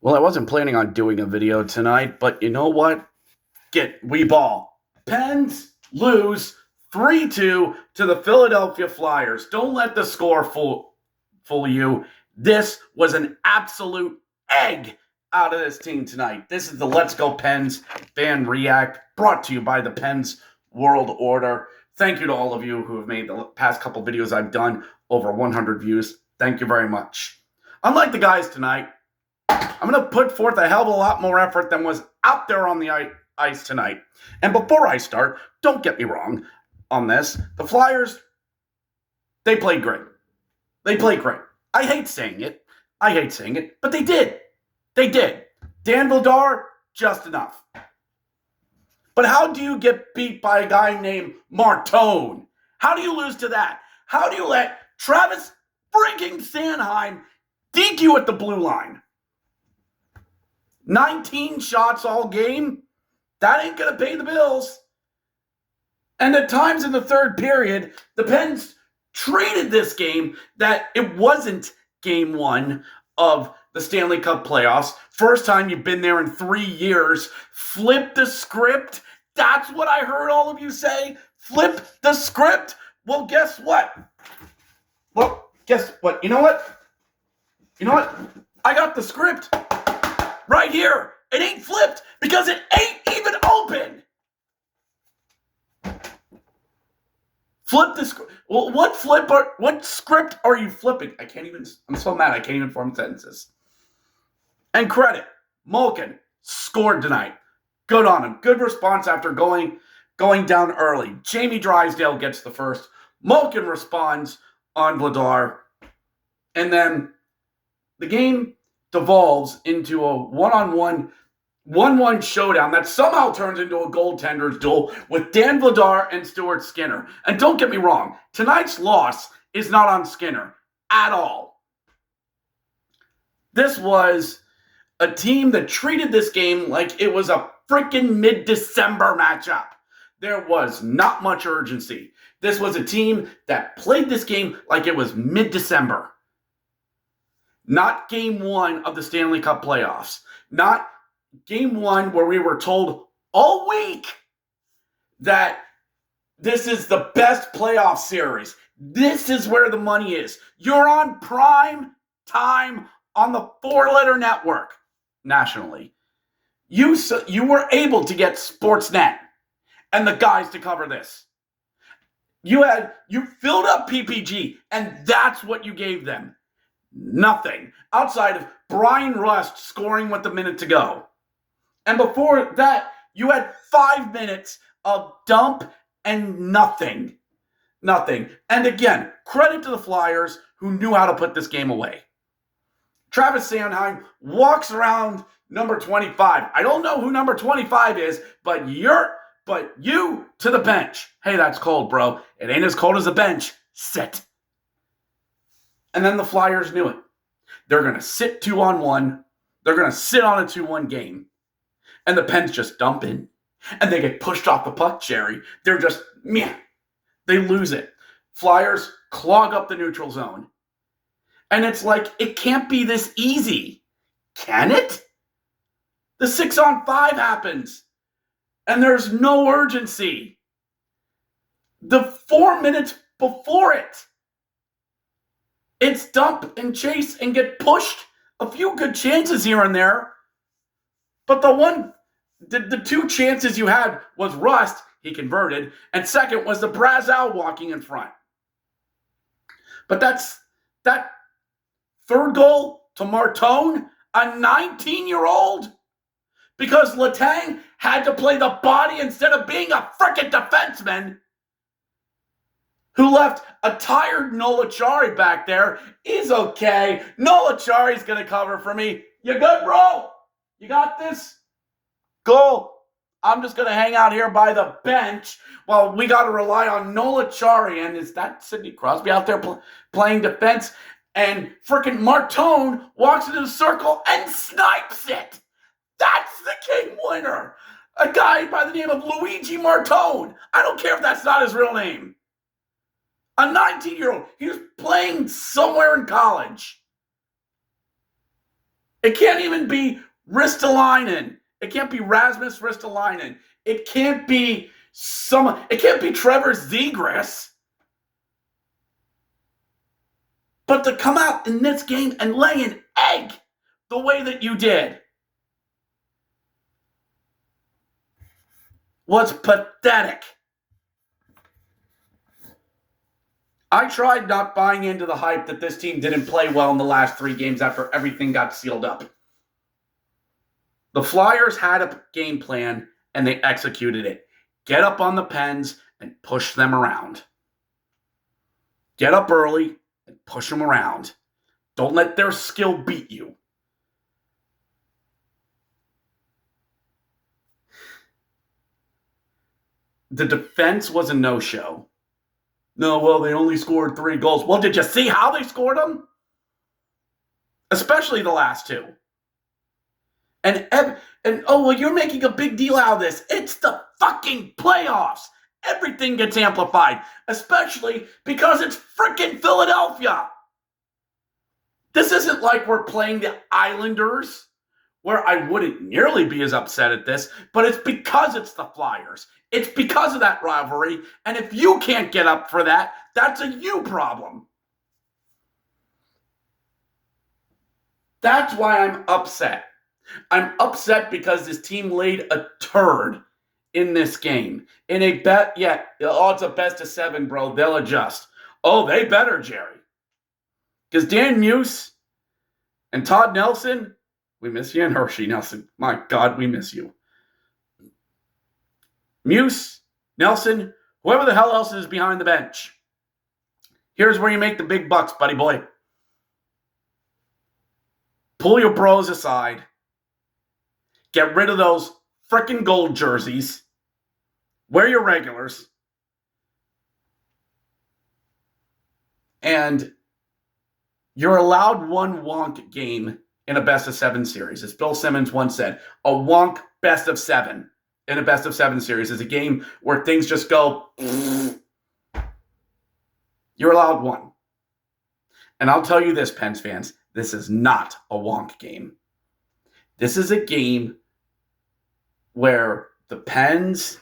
Well, I wasn't planning on doing a video tonight, but you know what? We ball. Pens lose 3-2 to the Philadelphia Flyers. Don't let the score fool you. This was an absolute egg out of this team tonight. This is the Let's Go Pens fan react brought to you by the Pens World Order. Thank you to all of you who have made the past couple videos I've done over 100 views. Thank you very much. Unlike the guys tonight, I'm going to put forth a hell of a lot more effort than was out there on the ice tonight. And before I start, don't get me wrong on this. The Flyers, they played great. They played great. I hate saying it, but they did. They did. Dan Vladar, just enough. But how do you get beat by a guy named Martone? How do you lose to that? How do you let Travis freaking Sanheim deke you at the blue line? 19 shots all game? That ain't going to pay the bills. And at times in the third period, the Pens treated this game that it wasn't game one of the Stanley Cup playoffs. First time you've been there in 3 years. Flip the script. That's what I heard all of you say. Flip the script. Well, guess what? You know what? I got the script right here. It ain't flipped because it ain't even open. Flip the script. Well, what script are you flipping? I'm so mad I can't even form sentences. And credit, Malkin scored tonight. Good on him. Good response after going down early. Jamie Drysdale gets the first. Malkin responds on Vladar. And then the game devolves into a one-on-one 1-1 showdown that somehow turns into a goaltender's duel with Dan Vladar and Stuart Skinner. And don't get me wrong, tonight's loss is not on Skinner at all. This was a team that treated this game like it was a freaking mid-December matchup. There was not much urgency. This was a team that played this game like it was mid-December. Not game one of the Stanley Cup playoffs. Not game one where we were told all week that this is the best playoff series. This is where the money is. You're on prime time on the 4-letter network nationally. You were able to get Sportsnet and the guys to cover this. You filled up PPG, and that's what you gave them. Nothing outside of Brian Rust scoring with a minute to go. And before that, you had 5 minutes of dump and nothing. Nothing. And again, credit to the Flyers who knew how to put this game away. Travis Sanheim walks around number 25. I don't know who number 25 is, but you to the bench. Hey, that's cold, bro. It ain't as cold as a bench. Sit. And then the Flyers knew it. They're going to sit 2-on-1. They're going to sit on a 2-1 game. And the Pens just dump in. And they get pushed off the puck, Jerry. They're just, meh. They lose it. Flyers clog up the neutral zone. And it's like, it can't be this easy. Can it? The 6-on-5 happens. And there's no urgency. The 4 minutes before it, it's dump and chase and get pushed. A few good chances here and there. But the 2 chances you had was Rust, he converted, and second was the Brazow walking in front. But that third goal to Martone, a 19-year-old, because Letang had to play the body instead of being a frickin' defenseman, who left a tired Nola Chari back there, is okay. Nola Chari's going to cover for me. You good, bro? You got this? Go. I'm just going to hang out here by the bench while we got to rely on Nola Chari. And is that Sidney Crosby out there playing defense? And frickin' Martone walks into the circle and snipes it. That's the game winner. A guy by the name of Luigi Martone. I don't care if that's not his real name. A 19-year-old. He was playing somewhere in college. It can't even be Ristolainen. It can't be Rasmus Ristolainen. It can't be it can't be Trevor Zegras. But to come out in this game and lay an egg the way that you did was pathetic. I tried not buying into the hype that this team didn't play well in the last 3 games after everything got sealed up. The Flyers had a game plan and they executed it. Get up on the Pens and push them around. Get up early and push them around. Don't let their skill beat you. The defense was a no-show. No, well, they only scored 3 goals. Well, did you see how they scored them? Especially the last 2. And oh, well, you're making a big deal out of this. It's the fucking playoffs. Everything gets amplified, especially because it's freaking Philadelphia. This isn't like we're playing the Islanders, where I wouldn't nearly be as upset at this, but it's because it's the Flyers. It's because of that rivalry, and if you can't get up for that, that's a you problem. That's why I'm upset. I'm upset because this team laid a turd in this game. In a bet, yeah, it's a best of 7, bro. They'll adjust. Oh, they better, Jerry. Because Dan Muse and Todd Nelson, we miss you, and Hershey Nelson. My God, we miss you. Muse, Nelson, whoever the hell else is behind the bench. Here's where you make the big bucks, buddy boy. Pull your bros aside. Get rid of those frickin' gold jerseys. Wear your regulars. And you're allowed one wonk game in a best of 7 series. As Bill Simmons once said, a wonk best of 7 in a best of 7 series is a game where things just go. You're allowed one. And I'll tell you this, Pens fans, this is not a wonk game. This is a game where the Pens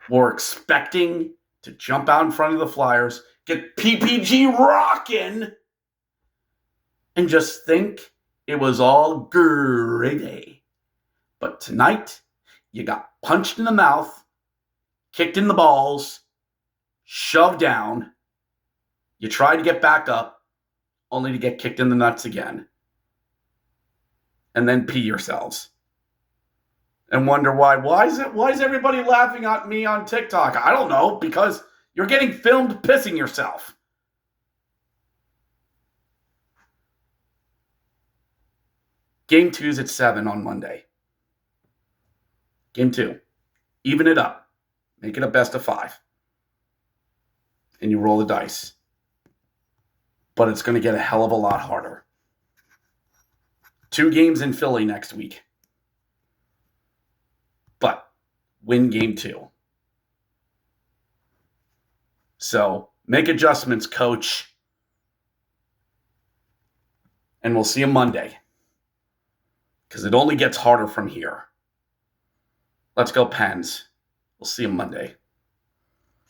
were expecting to jump out in front of the Flyers, get PPG rocking, and just think it was all gravy. But tonight, you got punched in the mouth, kicked in the balls, shoved down. You tried to get back up, only to get kicked in the nuts again. And then pee yourselves. And wonder why. Why is everybody laughing at me on TikTok? I don't know, because you're getting filmed pissing yourself. Game 2's at 7 on Monday. Game 2. Even it up. Make it a best of 5. And you roll the dice. But it's going to get a hell of a lot harder. 2 games in Philly next week. But win game 2. So make adjustments, coach. And we'll see you Monday. Because it only gets harder from here. Let's go, Pens. We'll see you Monday.